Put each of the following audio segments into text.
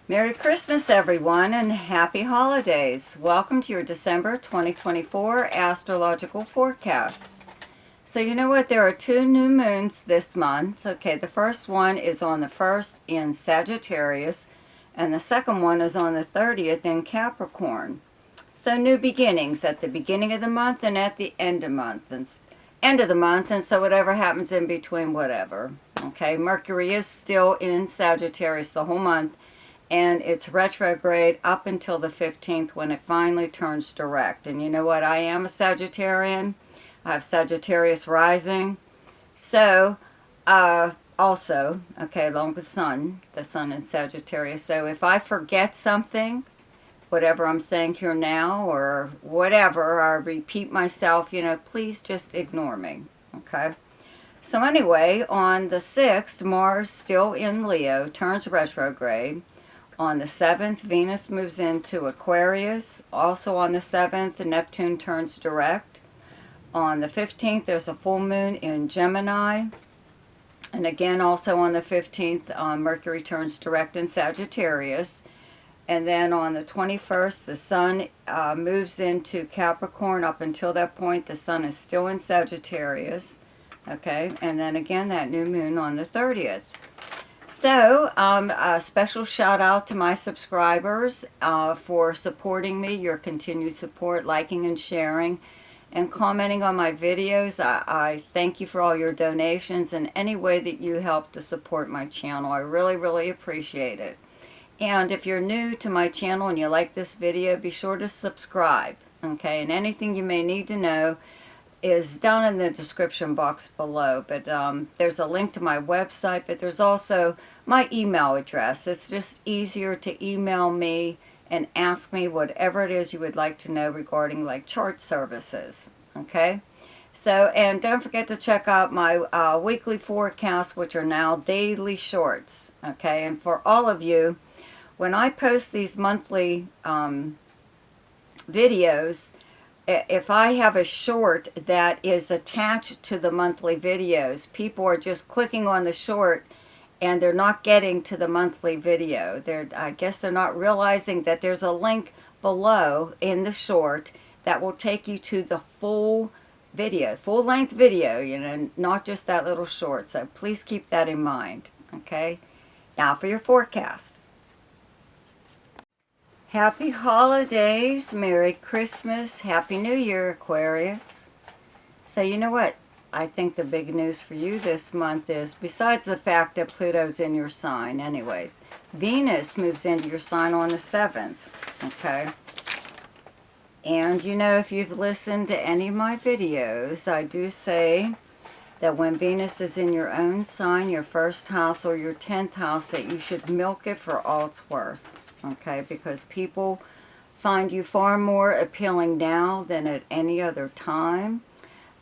Merry Christmas, everyone, and happy holidays. Welcome to your December 2024 astrological forecast. So you know what? There are two new moons this month. Okay, the first one is on the 1st in Sagittarius, and the second one is on the 30th in Capricorn. So new beginnings at the beginning of the month and at the end of the month, and so whatever happens in between, whatever. Okay, Mercury is still in Sagittarius the whole month, and it's retrograde up until the 15th when it finally turns direct. And you know what? I am a Sagittarian. I have Sagittarius rising. So, also, okay, along with the sun in Sagittarius. So if I forget something, whatever I'm saying here now or whatever, I repeat myself, please just ignore me, okay? So anyway, on the 6th, Mars still in Leo, turns retrograde. On the 7th, Venus moves into Aquarius. Also on the 7th, Neptune turns direct. On the 15th, there's a full moon in Gemini. And again, also on the 15th, Mercury turns direct in Sagittarius. And then on the 21st, the sun moves into Capricorn. Up until that point, the sun is still in Sagittarius. Okay, and then again, that new moon on the 30th. So, a special shout out to my subscribers for supporting me, your continued support, liking and sharing, and commenting on my videos. I thank you for all your donations and any way that you help to support my channel. I really, really appreciate it. And if you're new to my channel and you like this video, be sure to subscribe, okay? And anything you may need to know is down in the description box below, but there's a link to my website, but there's also my email address. It's just easier to email me and ask me whatever it is you would like to know regarding like chart services, okay? So, and don't forget to check out my weekly forecasts, which are now daily shorts, okay? And for all of you, when I post these monthly videos, if I have a short that is attached to the monthly videos, people are just clicking on the short and they're not getting to the monthly video. I guess they're not realizing that there's a link below in the short that will take you to the full video, full-length video, not just that little short. So please keep that in mind, okay? Now for your forecast. Happy holidays, Merry Christmas, Happy New Year, Aquarius. So you know what? I think the big news for you this month is, besides the fact that Pluto's in your sign anyways, Venus moves into your sign on the 7th, okay? And if you've listened to any of my videos, I do say that when Venus is in your own sign, your first house or your 10th house, that you should milk it for all it's worth. Okay, because people find you far more appealing now than at any other time.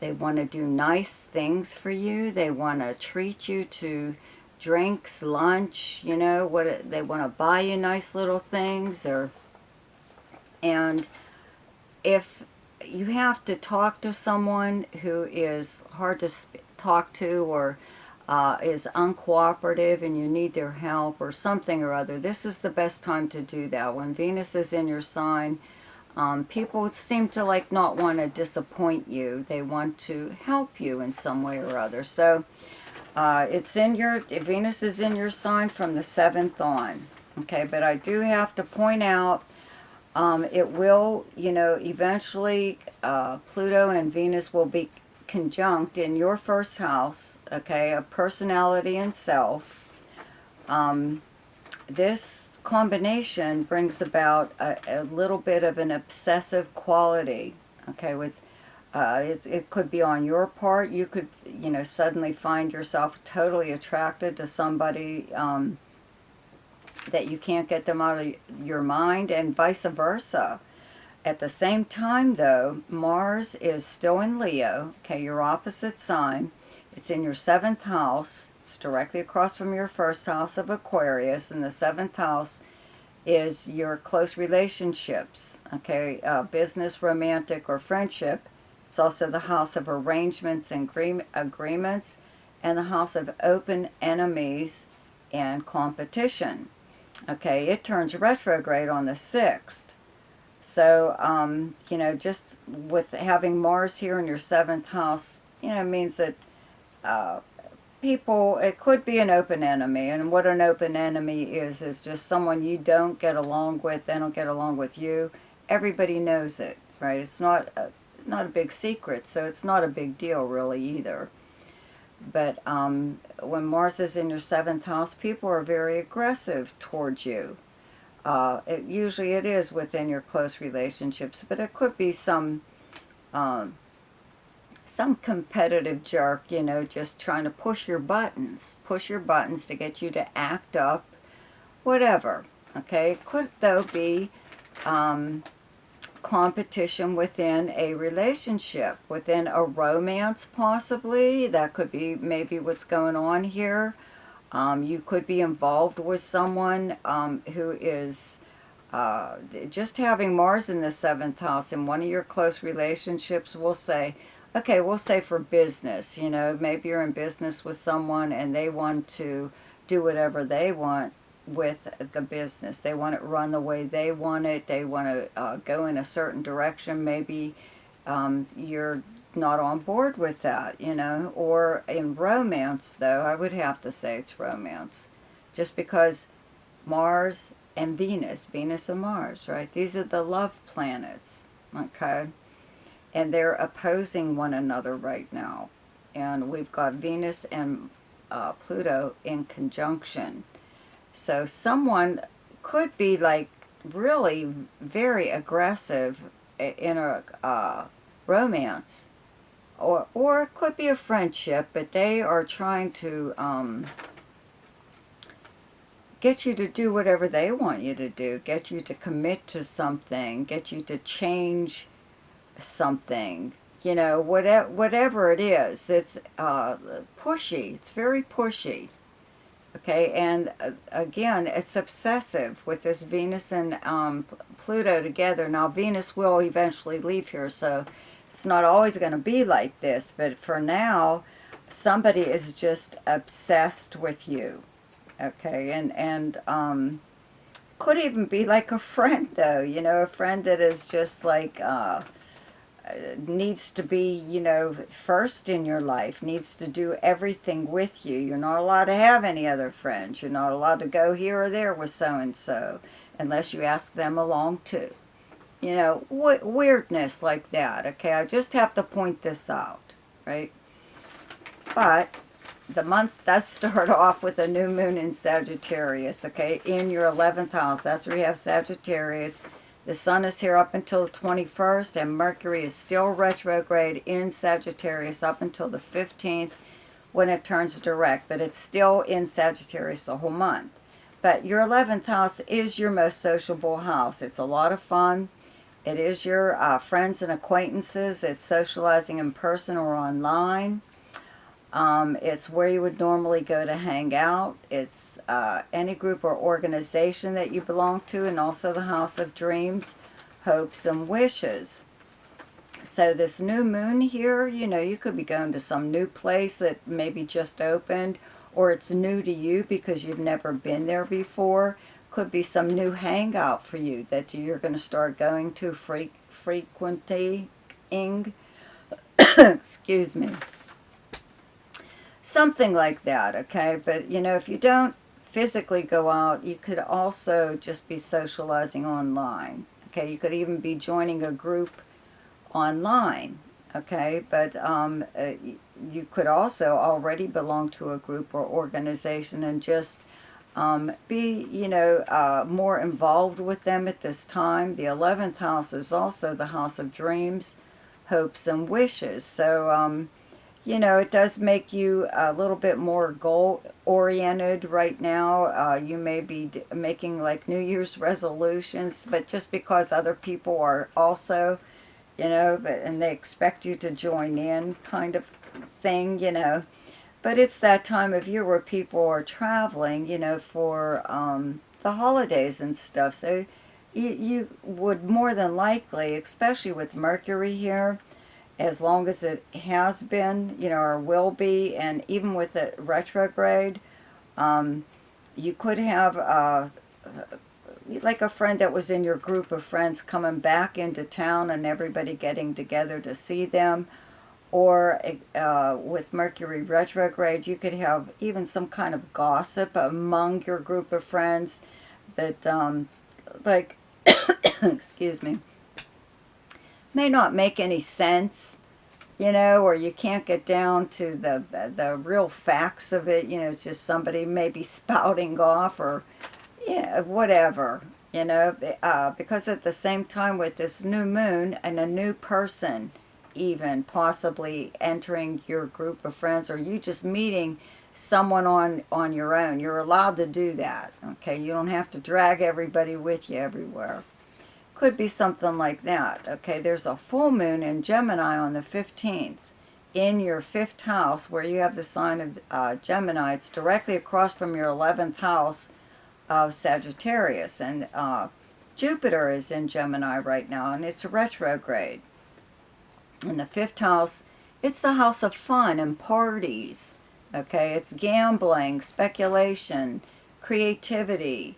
They want to do nice things for you. They want to treat you to drinks, lunch, they want to buy you nice little things. And if you have to talk to someone who is hard to talk to or is uncooperative and you need their help or something or other, this is the best time to do that. When Venus is in your sign, people seem to not want to disappoint you. They want to help you in some way or other. So Venus is in your sign from the 7th on. Okay, but I do have to point out, it will, eventually Pluto and Venus will be conjunct in your first house, okay, of personality and self. This combination brings about a little bit of an obsessive quality, okay, with it could be on your part. You could, suddenly find yourself totally attracted to somebody that you can't get them out of your mind, and vice versa. At the same time, though, Mars is still in Leo, okay, your opposite sign. It's in your 7th house. It's directly across from your first house of Aquarius, and the 7th house is your close relationships, okay, business, romantic, or friendship. It's also the house of arrangements and agreements, and the house of open enemies and competition. Okay, it turns retrograde on the 6th. So, just with having Mars here in your 7th house, means that uh, people, it could be an open enemy. And what an open enemy is just someone you don't get along with, they don't get along with you. Everybody knows it, right? It's not a big secret, so it's not a big deal really either. But when Mars is in your 7th house, people are very aggressive towards you. Usually it is within your close relationships, but it could be um, some competitive jerk, just trying to push your buttons to get you to act up, whatever. Okay, it could though be competition within a relationship, within a romance possibly. That could be maybe what's going on here. You could be involved with someone who is just having Mars in the 7th house in one of your close relationships. We'll say for business, maybe you're in business with someone and they want to do whatever they want with the business. They want it run the way they want it. They want to go in a certain direction. Maybe you're not on board with that, Or in romance, though, I would have to say it's romance. Just because Mars and Venus and Mars, right? These are the love planets, okay? And they're opposing one another right now. And we've got Venus and Pluto in conjunction. So someone could be like really very aggressive in a romance, or it could be a friendship, but they are trying to get you to do whatever they want you to do, get you to commit to something, get you to change something, whatever it is. It's pushy. It's very pushy. Okay, and again, it's obsessive with this Venus and Pluto together. Now, Venus will eventually leave here, so it's not always going to be like this. But for now, somebody is just obsessed with you. Okay, and could even be like a friend, though. A friend that is just like needs to be, first in your life, needs to do everything with you. You're not allowed to have any other friends. You're not allowed to go here or there with so-and-so unless you ask them along too. Weirdness like that, okay? I just have to point this out, right? But the month does start off with a new moon in Sagittarius, okay? In your 11th house. That's where you have Sagittarius. The sun is here up until the 21st, and Mercury is still retrograde in Sagittarius up until the 15th when it turns direct. But it's still in Sagittarius the whole month. But your 11th house is your most sociable house. It's a lot of fun. It is your friends and acquaintances. It's socializing in person or online. It's where you would normally go to hang out. It's any group or organization that you belong to, and also the house of dreams, hopes, and wishes. So this new moon here, you could be going to some new place that maybe just opened, or it's new to you because you've never been there before. Could be some new hangout for you that you're going to start going to frequenting. Excuse me. Something like that, okay? But, if you don't physically go out, you could also just be socializing online, okay? You could even be joining a group online, okay? But you could also already belong to a group or organization and just be, more involved with them at this time. The 11th house is also the house of dreams, hopes, and wishes. So, it does make you a little bit more goal-oriented right now. You may be making like New Year's resolutions, but just because other people are also, and they expect you to join in kind of thing, But it's that time of year where people are traveling, for the holidays and stuff. So you would more than likely, especially with Mercury here, as long as it has been, or will be, and even with the retrograde, you could have like a friend that was in your group of friends coming back into town and everybody getting together to see them. Or with Mercury retrograde, you could have even some kind of gossip among your group of friends that, like, excuse me, may not make any sense, or you can't get down to the real facts of it. It's just somebody maybe spouting off or whatever, because at the same time with this new moon and a new person even possibly entering your group of friends, or you just meeting someone on your own, you're allowed to do that, okay? You don't have to drag everybody with you everywhere. Could be something like that, okay? There's a full moon in Gemini on the 15th in your 5th house where you have the sign of Gemini. It's directly across from your 11th house of Sagittarius, and Jupiter is in Gemini right now, and it's retrograde. In the 5th house, it's the house of fun and parties, okay? It's gambling, speculation, creativity,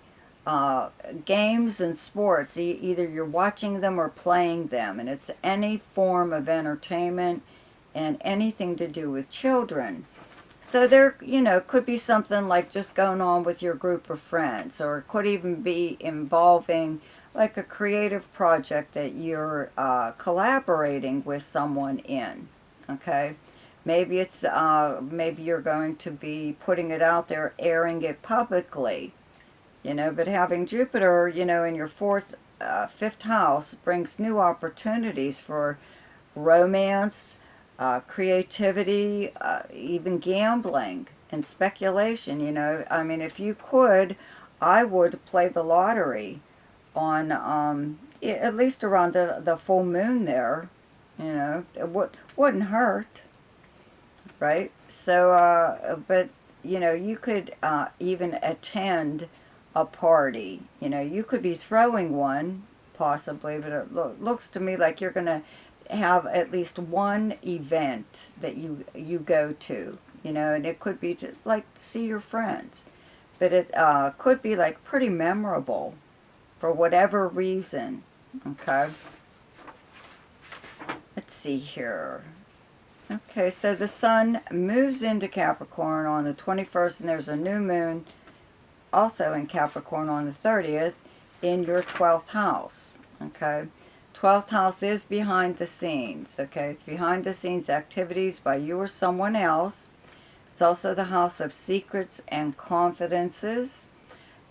games and sports. Either you're watching them or playing them, and it's any form of entertainment and anything to do with children. So there, could be something like just going on with your group of friends, or it could even be involving like a creative project that you're collaborating with someone in, okay? Maybe it's, maybe you're going to be putting it out there, airing it publicly, but having Jupiter, in your 5th house brings new opportunities for romance, creativity, even gambling and speculation, I mean, if you could, I would play the lottery on, at least around the full moon there, it wouldn't hurt, right? So, but, you could even attend a party, you could be throwing one, possibly, but it looks to me like you're going to have at least one event that you go to, and it could be to like see your friends, but it could be like pretty memorable for whatever reason, okay? Let's see here. Okay, so the sun moves into Capricorn on the 21st, and there's a new moon also in Capricorn on the 30th in your 12th house, okay? 12th house is behind the scenes, okay? It's behind the scenes activities by you or someone else. It's also the house of secrets and confidences.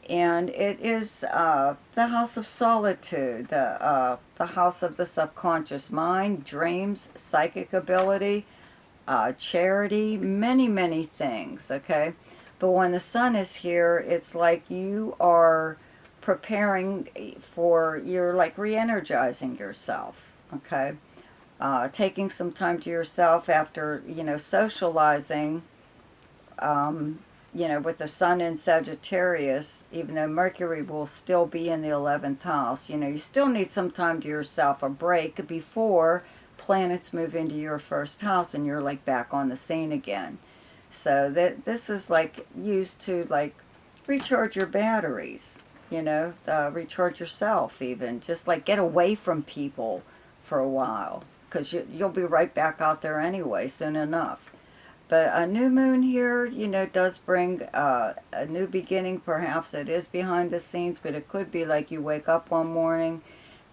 And it is the house of solitude, the house of the subconscious mind, dreams, psychic ability, charity, many, many things, okay? But when the sun is here, it's like you are preparing for, you're like re-energizing yourself, okay? Taking some time to yourself after, socializing, with the sun in Sagittarius, even though Mercury will still be in the 11th house, you still need some time to yourself, a break before planets move into your 1st house and you're like back on the scene again. So this is like used to like recharge your batteries, recharge yourself even. Just like get away from people for a while, because you'll be right back out there anyway soon enough. But a new moon here, does bring a new beginning. Perhaps it is behind the scenes, but it could be like you wake up one morning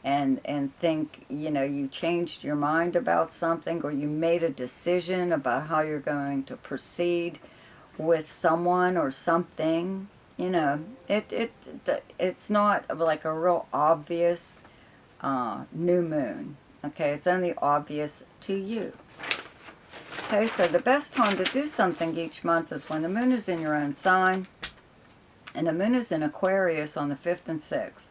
and think, you changed your mind about something, or you made a decision about how you're going to proceed with someone or something. It's not like a real obvious new moon. Okay, it's only obvious to you. Okay, so the best time to do something each month is when the moon is in your own sign, and the moon is in Aquarius on the 5th and 6th.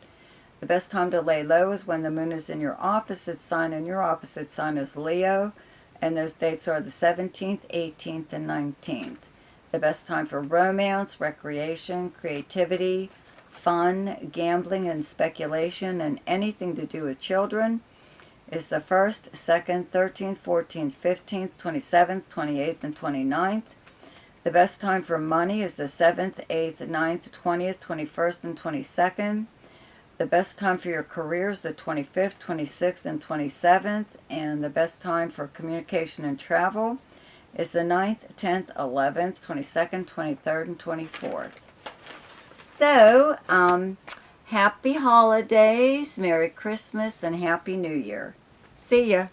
The best time to lay low is when the moon is in your opposite sign, and your opposite sign is Leo, and those dates are the 17th, 18th, and 19th. The best time for romance, recreation, creativity, fun, gambling, and speculation, and anything to do with children is the 1st, 2nd, 13th, 14th, 15th, 27th, 28th, and 29th. The best time for money is the 7th, 8th, 9th, 20th, 21st, and 22nd. The best time for your career is the 25th, 26th, and 27th. And the best time for communication and travel is the 9th, 10th, 11th, 22nd, 23rd, and 24th. So, happy holidays, Merry Christmas, and Happy New Year. See ya.